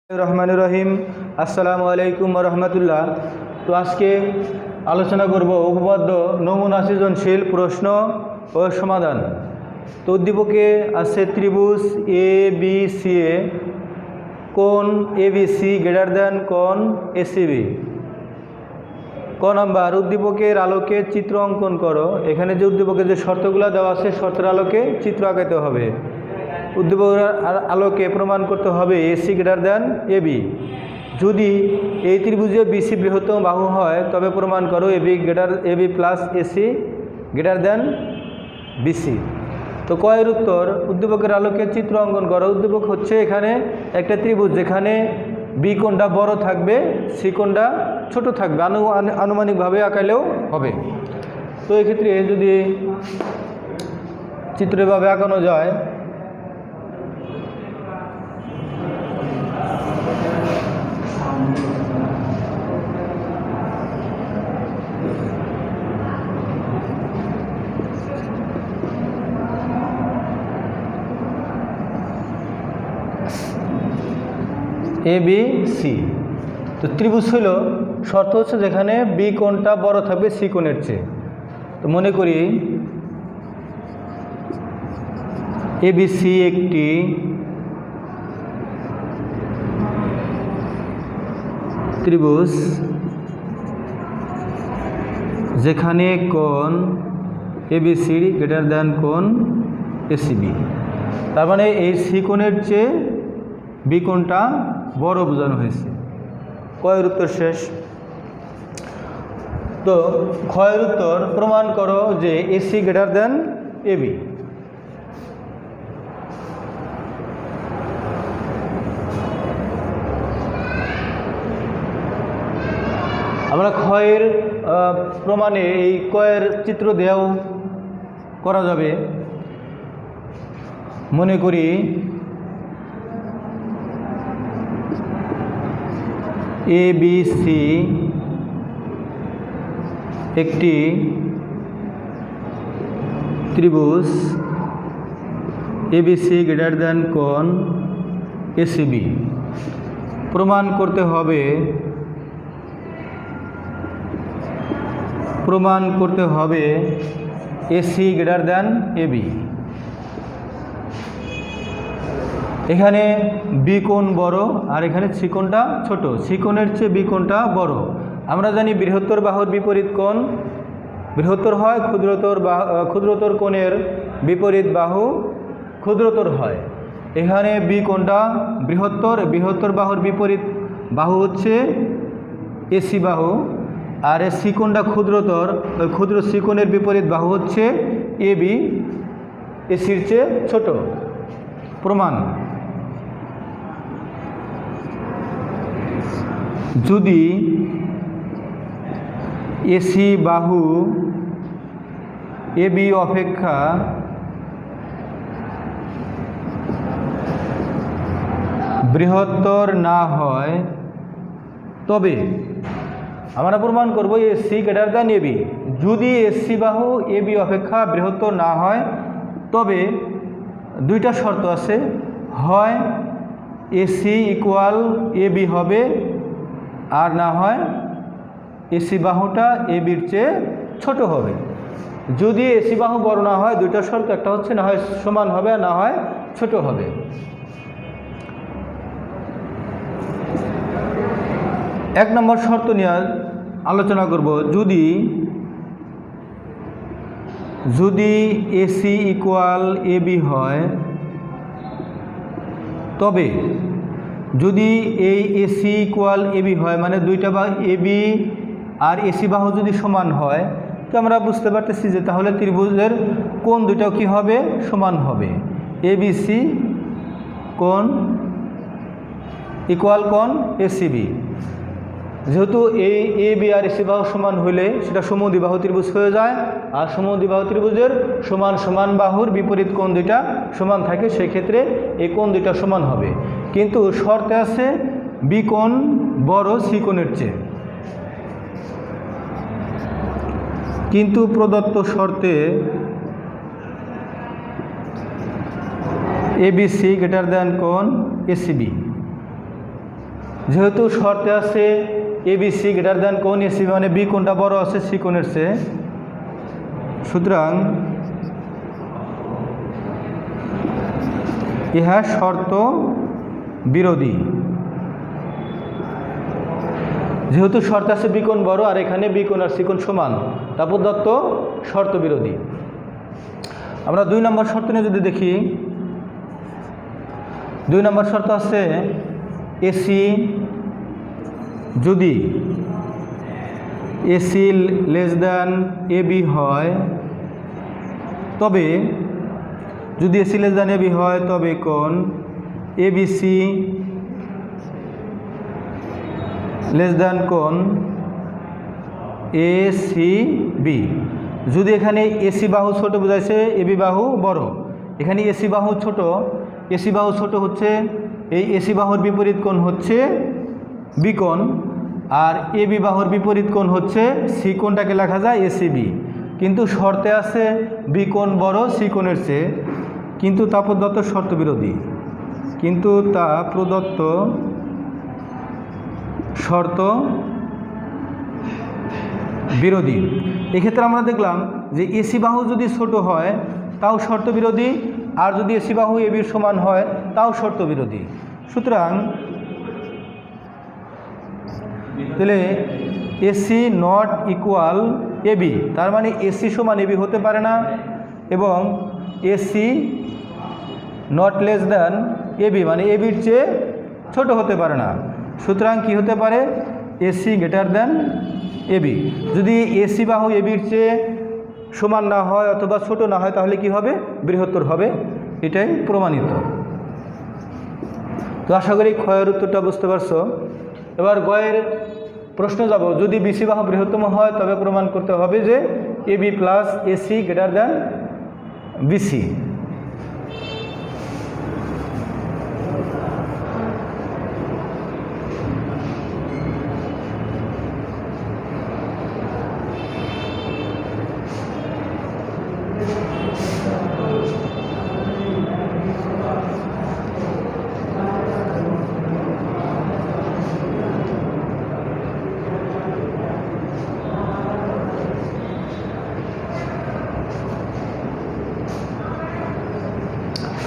রহমানুর রহিম। আসসালামু আলাইকুম রহমতুল্লাহ। তো আজকে আলোচনা করব উপপাদ্য নমুনা সৃজনশীল প্রশ্ন ও সমাধান। তো উদ্দীপকে আছে ত্রিভুজ এ বি সি এ, কোণ A B C greater than কোণ এ সি বি। ক নাম্বার, উদ্দীপকের আলোকে চিত্র অঙ্কন করো। এখানে যে উদ্দীপকের যে শর্তগুলো দেওয়া আছে শর্তের আলোকে চিত্র আঁকাতে হবে। উদ্দীপকের আলোকে প্রমাণ করতে হবে এসি গ্রেটার দেন এবি। যদি এই ত্রিভুজে বিসি বৃহত্তম বাহু হয় তবে প্রমাণ করো AB plus AC greater then BC. তো কয়ের উত্তর, উদ্দীপকের আলোকে চিত্র অঙ্কন করো। উদ্দীপক হচ্ছে এখানে একটা ত্রিভুজ যেখানে বি কোণটা বড় থাকবে, সি কোণটা ছোট থাকবে, আনুমানিকভাবে আঁকালেও হবে। তো এক্ষেত্রে যদি চিত্রভাবে আঁকানো যায়, এ বি সি। তো ত্রিভুজ হলো শর্ত হচ্ছে যেখানে বি কোণটা বড় থাকবে সি কোণের চেয়ে। তো মনে করি এ বি সি একটি ত্রিভুজ যেখানে কোণ A B C greater than কোণ এ সি বি। তার মানে এই সি কোণের চেয়ে বি কোণটা বড় বোঝানো হয়েছে। কয়ের উত্তর শেষ। তো ক্ষয়ের উত্তর, প্রমাণ করো যে এসি গ্রেটার দেন এবি। আমরা ক্ষয়ের প্রমাণে এই কয়ের চিত্র দেওয়াও করা যাবে। মনে করি এ বি সি একটি ত্রিভুজ A B C greater than কোণ এ সি বি। প্রমাণ করতে হবে এসি গ্রেটার দেন এবি। এখানে বি কোণ বড় আর এখানে সি কোণটা ছোট, সি কোণের চেয়ে বি কোণটা বড়। আমরা জানি বৃহত্তর বাহুর বিপরীত কোণ বৃহত্তর হয়, ক্ষুদ্রতর কোণের বিপরীত বাহু ক্ষুদ্রতর হয়। এখানে বি কোণটা বৃহত্তর বাহুর বিপরীত বাহু হচ্ছে এসি বাহু, আর এ সি কোণটা ক্ষুদ্রতর, ওই ক্ষুদ্র সি কোণের বিপরীত বাহু হচ্ছে এবি, এসির চেয়ে ছোট। প্রমাণ, যদি এসি বাহু এবি অপেক্ষা বৃহত্তর না হয় তবে আমরা প্রমাণ করব এসি গ্রেটার দেন এবি। যদি এসি বাহু এবি অপেক্ষা বৃহত্তর না হয় তবে দুইটা শর্ত আছে, হয় এসি ইকুয়াল এবি হবে, আর না হয় এসি বাহুটা এবির চেয়ে ছোট হবে। যদি এসি বাহু বড় না হয় দুইটা শর্ত, একটা হচ্ছে না হয় সমান হবে আর না হয় ছোট হবে। এক নম্বর শর্ত নিয়ে আলোচনা করব। যদি এসি ইকুয়াল এবি হয় তবে, যদি এই এসি ইকুয়াল এবি হয় মানে দুইটা বা এবি আর এসি বাহু যদি সমান হয়, তো আমরা বুঝতে পারতেছি যে তাহলে ত্রিভুজের কোণ দুটাও কী হবে, সমান হবে। এবিসি কোণ ইকুয়াল কোণ এসিবি। যেহেতু এই এ বি আর এসি বাহু সমান হলে সেটা সমদ্বিবাহু ত্রিভুজ হয়ে যায়, আর সমদ্বিবাহু ত্রিভুজের সমান বাহুর বিপরীত কোণ দুইটা সমান থাকে, সেক্ষেত্রে এই কোণ দুইটা সমান হবে। কিন্তু শর্তে আছে বি কোণ বড় সি কোণের চেয়ে। কিন্তু প্রদত্ত শর্তে ABC greater than কোণ ACB। যেহেতু শর্তে আছে এবিসি গ্রেটার দ্যান কোণ এসি, মানে বি কোণটা বড় আছে সি কোণের চেয়ে, সুতরাং ইহা শর্ত বিরোধী। যেহেতু শর্তে আছে বি কোণ বড় আর এখানে বি কোণ আর সি কোণ সমান, তারপর দত্ত শর্ত বিরোধী। আমরা 2 নম্বর শর্ত নিয়ে যদি দেখি, 2 নম্বর শর্ত আছে এসি যদি এসি লেস দ্যান এবি হয়, তবে যদি এসি লেস দ্যান এবি হয় তবে কোণ এবিসি লেস দ্যান কোণ এসিবি। যদি এখানে এসি বাহু ছোট বোঝাইছে, এবি বাহু বড়, এখানে এসি বাহু ছোট, এসি বাহু ছোট হচ্ছে এই এসি বাহুর বিপরীত কোণ হচ্ছে বি কোণ, আর এবি বাহুর বিপরীত কোণ হচ্ছে সি কোণটাকে লেখা যায় এসিবি। কিন্তু শর্তে আছে বি কোণ বড় সি কোণের চেয়ে, কিন্তু তা প্রদত্ত শর্ত বিরোধী, কিন্তু তা প্রদত্ত শর্ত বিরোধী। এক্ষেত্রে আমরা দেখলাম যে এসি বাহু যদি ছোট হয় তাও শর্ত বিরোধী, আর যদি এসি বাহু এবির সমান হয় তাও শর্ত বিরোধী। সুতরাং তাহলে এসি নট ইকুয়াল এবি, তার মানে এসি সমান এবি হতে পারে না, এবং AC not less than AB মানে এবির চেয়ে ছোট হতে পারে না। সুতরাং কি হতে পারে, এসি গ্রেটার দ্যান এবি। যদি এসি বাহু এবির চেয়ে সমান না হয় অথবা ছোট না হয় তাহলে কি হবে, বৃহত্তর হবে, এটাই প্রমাণিত। তো আশা করি ক্ষয়ের উত্তরটা বুঝতে পারছো। এবার গয়ের প্রশ্ন যাব, যদি বিসি বাহু বৃহত্তম হয় তবে প্রমাণ করতে হবে যে AB plus AC greater than BC.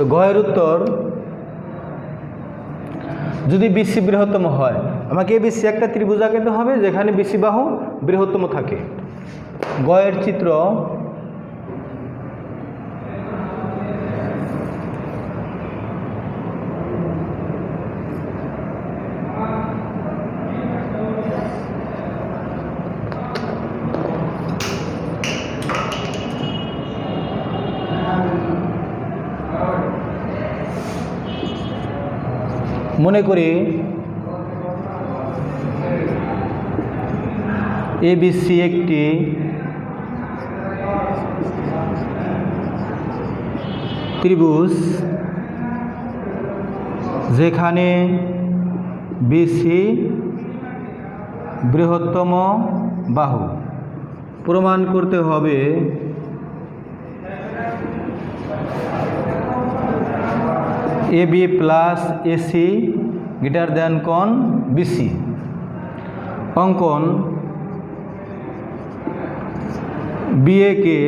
তো গয়ের উত্তর, যদি বিসি বৃহত্তম হয়, আমাকে এবিসি একটা ত্রিভুজ আঁকাতে হবে যেখানে বিসি বাহু বৃহত্তম থাকে। গয়ের চিত্র, মনে করি এবিসি একটি ত্রিভুজ যেখানে বিসি বৃহত্তম বাহু। প্রমাণ করতে হবে AB plus AC greater than কোণ বিসি। অঙ্কন, বিএ কে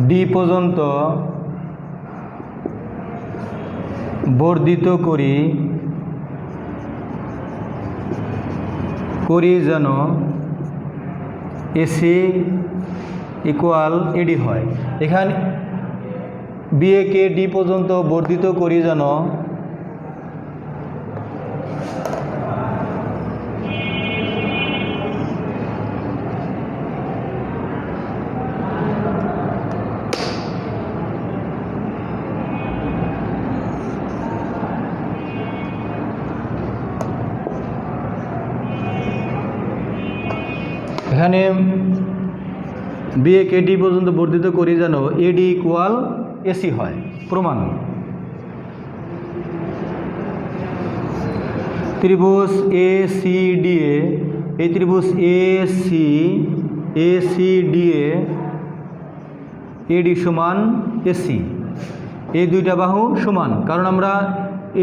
ডি পর্যন্ত বর্ধিত করি যেন এসি ইকুয়াল এডি হয়। এখানে বিএ কে ডি পর্যন্ত বর্ধিত করি যেন এখানে বিএ কে ডি পর্যন্ত বর্ধিত করি যেন এডি ইকুয়াল এসি হয়। প্রমাণ, ত্রিভুজ এ সি ডি এ, এই ত্রিভুজ এ সি ডি এডি সমান এসি, এই দুইটা বাহু সমান, কারণ আমরা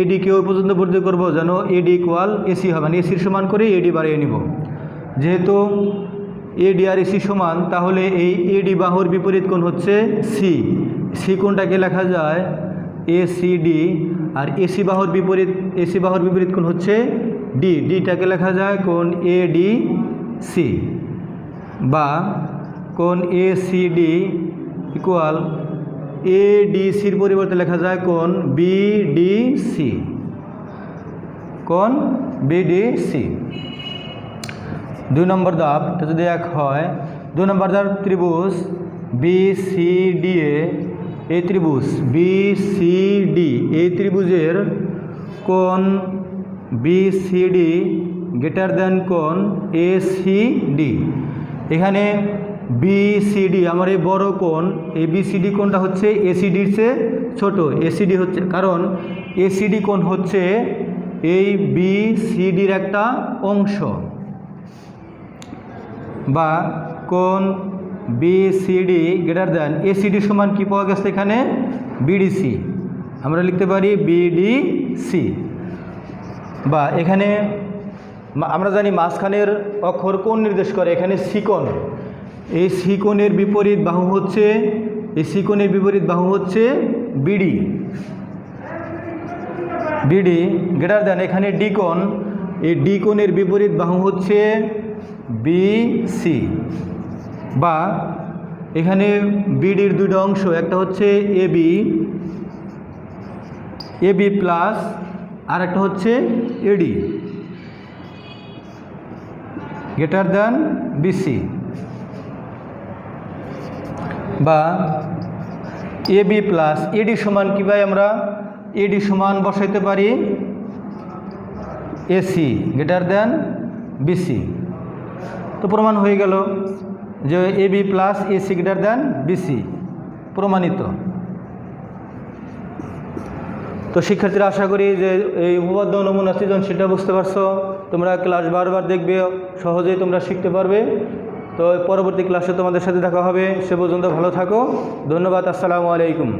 এডিকে ওই পর্যন্ত বর্ধিত করব যেন এডি ইকুয়াল এসি হবে, মানে এসির সমান করে এডি বাড়িয়ে নিব। যেহেতু এডি আর এসি সমান, তাহলে এই এডি বাহুর বিপরীত কোণ হচ্ছে সি। সি কোণটাকে লেখা যায় এসিডি, আর এসি বাহুর বিপরীত কোণ হচ্ছে ডি। ডিটাকে লেখা যায় কোণ এডিসি, বা কোণ এসিডি ইকুয়াল এডিসির পরিবর্তে লেখা যায় কোণ বিডিসি, কোণ বিডিসি। 2 নম্বর ধাপ, এটা যদি এক হয়, 2 নম্বর ধাপ ত্রিভুজ বিসিডি, এই ত্রিভুজ বিসিডি, এই ত্রিভুজের কোণ বিসিডি গ্রেটার দেন কোণ এসিডি। এখানে বিসিডি আমার এই বড় কোণ, এই বিসিডি কোণটা হচ্ছে এসিডির চেয়ে ছোট। এসিডি হচ্ছে, কারণ এসিডি কোণ হচ্ছে এই বিসিডির একটা অংশ, বা কোণ বিসিডি গ্রেটার দেন এসিডি সমান কি পাওয়া গেছে এখানে বিডিসি, আমরা লিখতে পারি বিডিসি। বা এখানে আমরা জানি মাঝখানের অক্ষর কোণ নির্দেশ করে, এখানে সিকোণ, এই সিকোণের বিপরীত বাহু হচ্ছে, এই সিকোণের বিপরীত বাহু হচ্ছে বিডি। বিডি গ্রেটার দেন এখানে ডি কোণ, এই ডি কোণের বিপরীত বাহু হচ্ছে বিসি। বা এখানে বিডির দুটো অংশ, একটা হচ্ছে এবি প্লাস, আর একটা হচ্ছে এডি গ্রেটার দেন বিসি। বা এবি প্লাস এডি সমান কি ভাই, আমরা এডি সমান বসাইতে পারি এসি গ্রেটার দেন বিসি। তো প্রমাণ হয়ে গেল যে AB plus AC greater then BC প্রমাণিত। তো শিক্ষার্থীরা আশা করি যে এই উপপাদ্য নমুনা সৃজনশীলটা বুঝতে পারছো। তোমরা ক্লাস বারবার দেখবে, সহজেই তোমরা শিখতে পারবে। তো পরবর্তী ক্লাসে তোমাদের সাথে দেখা হবে, সে পর্যন্ত ভালো থাকো। ধন্যবাদ, আসসালামু আলাইকুম।